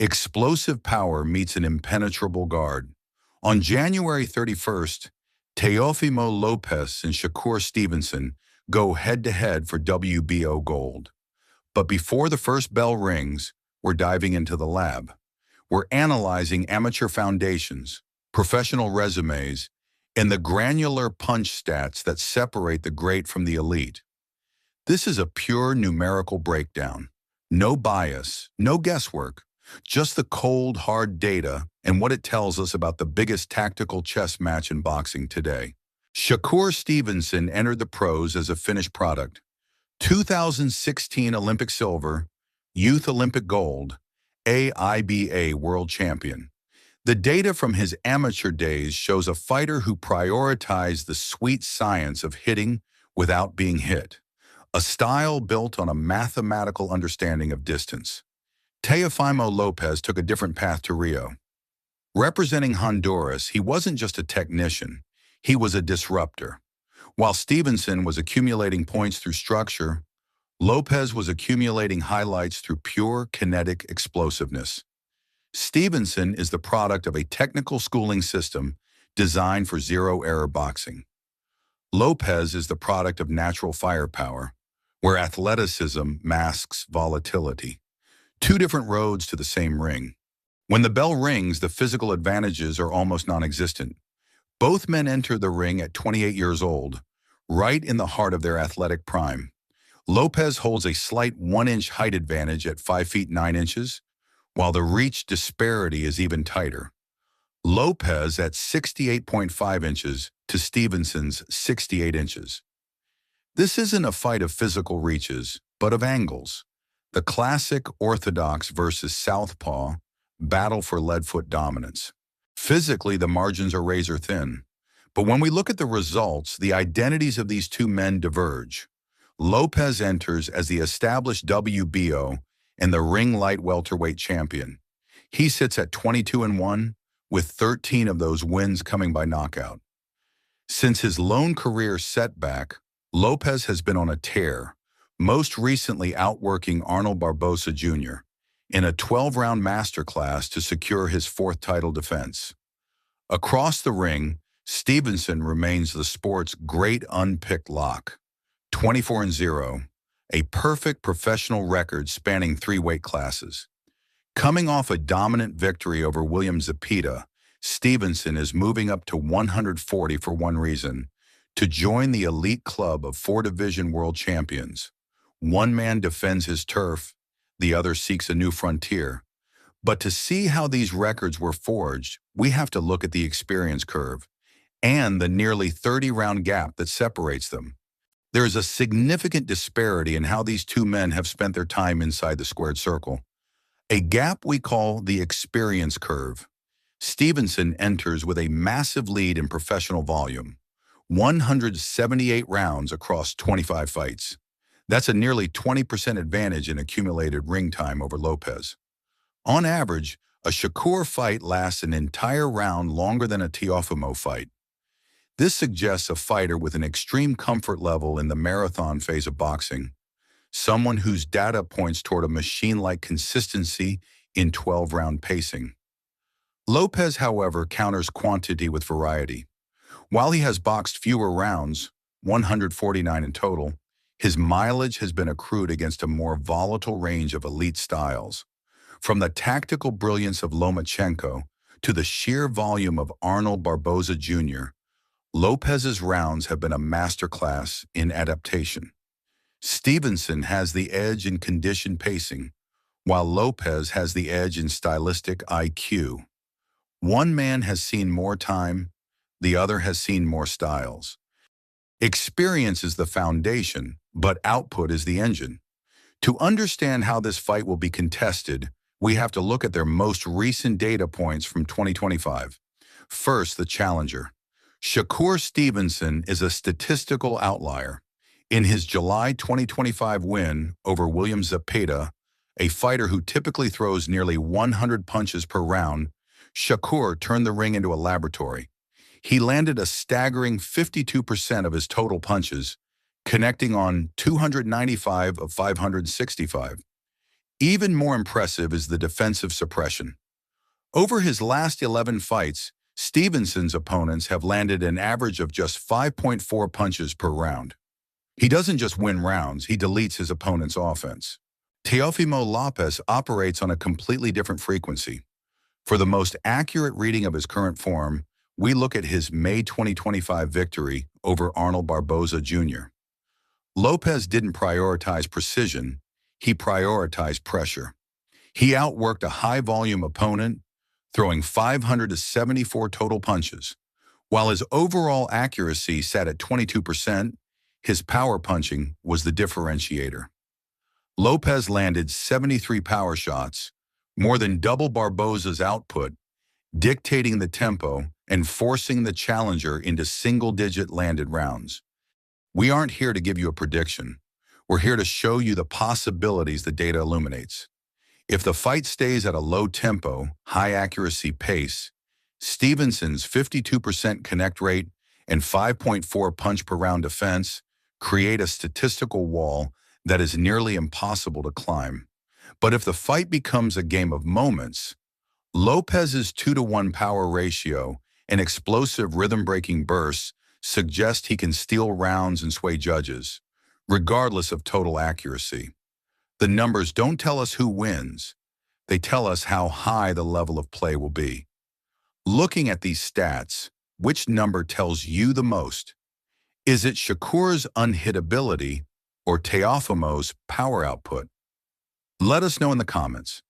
Explosive power meets an impenetrable guard. On January 31st, Teofimo Lopez and Shakur Stevenson go head-to-head for WBO gold. But before the first bell rings, we're diving into the lab. We're analyzing amateur foundations, professional resumes, and the granular punch stats that separate the great from the elite. This is a pure numerical breakdown. No bias, no guesswork, just the cold, hard data and what it tells us about the biggest tactical chess match in boxing today. Shakur Stevenson entered the pros as a finished product. 2016 Olympic silver, Youth Olympic gold, AIBA world champion. The data from his amateur days shows a fighter who prioritized the sweet science of hitting without being hit, a style built on a mathematical understanding of distance. Teofimo Lopez took a different path to Rio. Representing Honduras, he wasn't just a technician, he was a disruptor. While Stevenson was accumulating points through structure, Lopez was accumulating highlights through pure kinetic explosiveness. Stevenson is the product of a technical schooling system designed for zero-error boxing. Lopez is the product of natural firepower, where athleticism masks volatility. Two different roads to the same ring. When the bell rings, the physical advantages are almost non-existent. Both men enter the ring at 28 years old, right in the heart of their athletic prime. Lopez holds a slight 1-inch height advantage at 5 feet 9 inches, while the reach disparity is even tighter. Lopez at 68.5 inches to Stevenson's 68 inches. This isn't a fight of physical reaches, but of angles. The classic orthodox versus southpaw battle for lead-foot dominance. Physically, the margins are razor thin. But when we look at the results, the identities of these two men diverge. Lopez enters as the established WBO and the ring light welterweight champion. He sits at 22-1, with 13 of those wins coming by knockout. Since his lone career setback, Lopez has been on a tear, most recently outworking Arnold Barbosa Jr. in a 12-round masterclass to secure his fourth title defense. Across the ring, Stevenson remains the sport's great unpicked lock. 24-0, a perfect professional record spanning 3 weight classes. Coming off a dominant victory over William Zepeda, Stevenson is moving up to 140 for one reason: to join the elite club of 4-division world champions. One man defends his turf, the other seeks a new frontier. But to see how these records were forged, we have to look at the experience curve and the nearly 30-round gap that separates them. There is a significant disparity in how these two men have spent their time inside the squared circle. A gap we call the experience curve. Stevenson enters with a massive lead in professional volume, 178 rounds across 25 fights. That's a nearly 20% advantage in accumulated ring time over Lopez. On average, a Shakur fight lasts an entire round longer than a Teofimo fight. This suggests a fighter with an extreme comfort level in the marathon phase of boxing, someone whose data points toward a machine-like consistency in 12-round pacing. Lopez, however, counters quantity with variety. While he has boxed fewer rounds, 149 in total, his mileage has been accrued against a more volatile range of elite styles. From the tactical brilliance of Lomachenko to the sheer volume of Arnold Barbosa Jr., Lopez's rounds have been a masterclass in adaptation. Stevenson has the edge in conditioned pacing, while Lopez has the edge in stylistic IQ. One man has seen more time, the other has seen more styles. Experience is the foundation, but output is the engine. To understand how this fight will be contested, we have to look at their most recent data points from 2025. First, the challenger. Shakur Stevenson is a statistical outlier. In his July 2025 win over William Zepeda, a fighter who typically throws nearly 100 punches per round, Shakur turned the ring into a laboratory. He landed a staggering 52% of his total punches, connecting on 295 of 565. Even more impressive is the defensive suppression. Over his last 11 fights, Stevenson's opponents have landed an average of just 5.4 punches per round. He doesn't just win rounds, he deletes his opponent's offense. Teofimo Lopez operates on a completely different frequency. For the most accurate reading of his current form, we look at his May 2025 victory over Arnold Barboza Jr. Lopez didn't prioritize precision, he prioritized pressure. He outworked a high-volume opponent, throwing 574 total punches. While his overall accuracy sat at 22%, his power punching was the differentiator. Lopez landed 73 power shots, more than double Barboza's output, dictating the tempo and forcing the challenger into single-digit landed rounds. We aren't here to give you a prediction. We're here to show you the possibilities the data illuminates. If the fight stays at a low-tempo, high-accuracy pace, Stevenson's 52% connect rate and 5.4 punch-per-round defense create a statistical wall that is nearly impossible to climb. But if the fight becomes a game of moments, Lopez's 2-to-1 power ratio and explosive rhythm-breaking bursts suggest he can steal rounds and sway judges, regardless of total accuracy. The numbers don't tell us who wins. They tell us how high the level of play will be. Looking at these stats, which number tells you the most? Is it Shakur's unhittability or Teófimo's power output? Let us know in the comments.